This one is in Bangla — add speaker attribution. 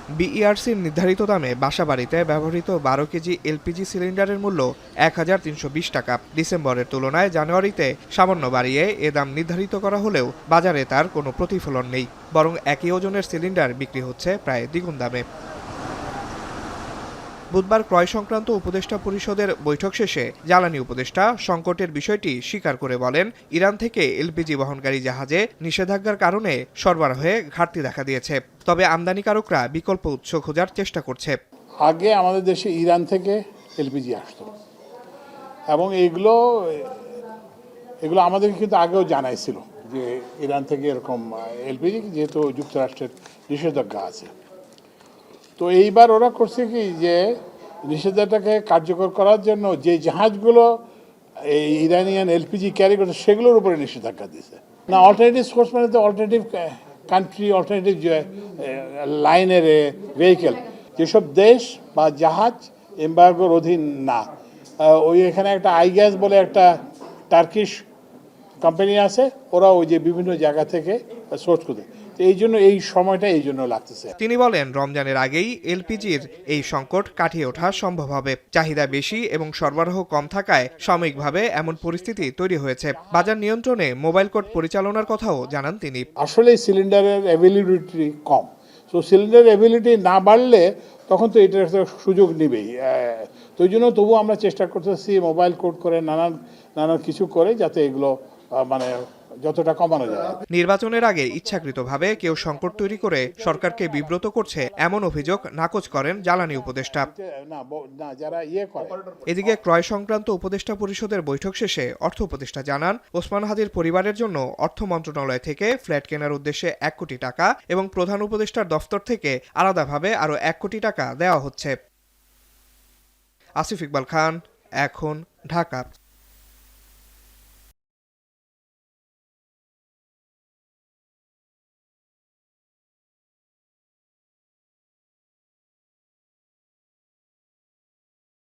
Speaker 1: বিইআরসির নির্ধারিত দামে বাসাবাড়িতে ব্যবহৃত ১২ কেজি এলপিজি সিলিন্ডারের মূল্য ১,৩২০ টাকা। ডিসেম্বরের তুলনায় জানুয়ারিতে সামান্য বাড়িয়ে এ দাম নির্ধারিত করা হলেও বাজারে তার কোনো প্রতিফলন নেই, বরং একই ওজনের সিলিন্ডার বিক্রি হচ্ছে প্রায় দ্বিগুণ দামে। বুধবার ক্রয় সংক্রান্ত উপদেষ্টা পরিষদের বৈঠক শেষে জ্বালানি উপদেষ্টা সংকটের বিষয়টি স্বীকার করে বলেন, ইরান থেকে এলপিজি বহনকারী জাহাজে নিষেধাজ্ঞার কারণে সরবরাহে ঘাটতি দেখা দিয়েছে। তবে আমদানিকারকরা বিকল্প উৎস খোঁজার চেষ্টা করছে।
Speaker 2: আগে আমাদের দেশে ইরান থেকে এলপিজি আসতো এবং এগুলো আমাদেরকে কিন্তু আগেও জানাইছিল যে ইরান থেকে এরকম এলপিজি, যেহেতু যুক্তরাষ্ট্রের নিষেধাজ্ঞা আছে। তো এইবার ওরা করছে কি যে নিষেধাজ্ঞাকে কার্যকর করার জন্য যে জাহাজগুলো এই ইরানিয়ান এলপিজি ক্যারি করছে সেগুলোর উপরে নিষেধাজ্ঞা দিয়েছে। না, অল্টারনেটিভ সোর্স মানে তো অল্টারনেটিভ কান্ট্রি, অল্টারনেটিভ লাইনের ভেহিকেল, যেসব দেশ বা জাহাজ এমবার্গোর অধীন না। ওই এখানে একটা আইগ্যাস বলে একটা টার্কিশ কোম্পানি আছে, ওরা ওই যে বিভিন্ন জায়গা থেকে সোর্স করে। এই জন্য এই সময়টা এই জন্য লাগতেছে।
Speaker 1: তিনি বলেন, রমজানের আগেই এলপিজির এই সংকট কাটিয়ে ওঠা সম্ভব হবে। চাহিদা বেশি এবং সরবরাহ কম থাকায় সাময়িকভাবে এমন পরিস্থিতি তৈরি হয়েছে। বাজার নিয়ন্ত্রণে মোবাইল কোর্ট পরিচালনার কথাও জানান তিনি।
Speaker 2: আসলে সিলিন্ডারের অ্যাভেলেবিলিটি কম, তো সিলিন্ডার অ্যাভেলেবিলিটি না বাড়লে তখন তো এটার সুযোগ নেবেই। তো ওই জন্য তবুও আমরা চেষ্টা করতেছি মোবাইল কোড করে নানান কিছু করে যাতে এগুলো মানে যতটা কমানো যায়।
Speaker 1: নির্বাচনের আগে ইচ্ছাকৃতভাবে কেউ সংকট তৈরি করে সরকারকে বিব্রত করছে, এমন অভিযোগ নাকচ করেন জ্বালানি উপদেষ্টা। এদিকে ক্রয় সংক্রান্ত উপদেষ্টা পরিষদের বৈঠক শেষে অর্থ উপদেষ্টা জানান, ওসমান হাদির পরিবারের জন্য অর্থ মন্ত্রণালয় থেকে ফ্ল্যাট কেনার উদ্দেশ্যে ১ কোটি টাকা এবং প্রধান উপদেষ্টার দফতর থেকে আলাদাভাবে আরও ১ কোটি টাকা দেওয়া হচ্ছে। আসিফ ইকবাল খান, এখন, ঢাকা।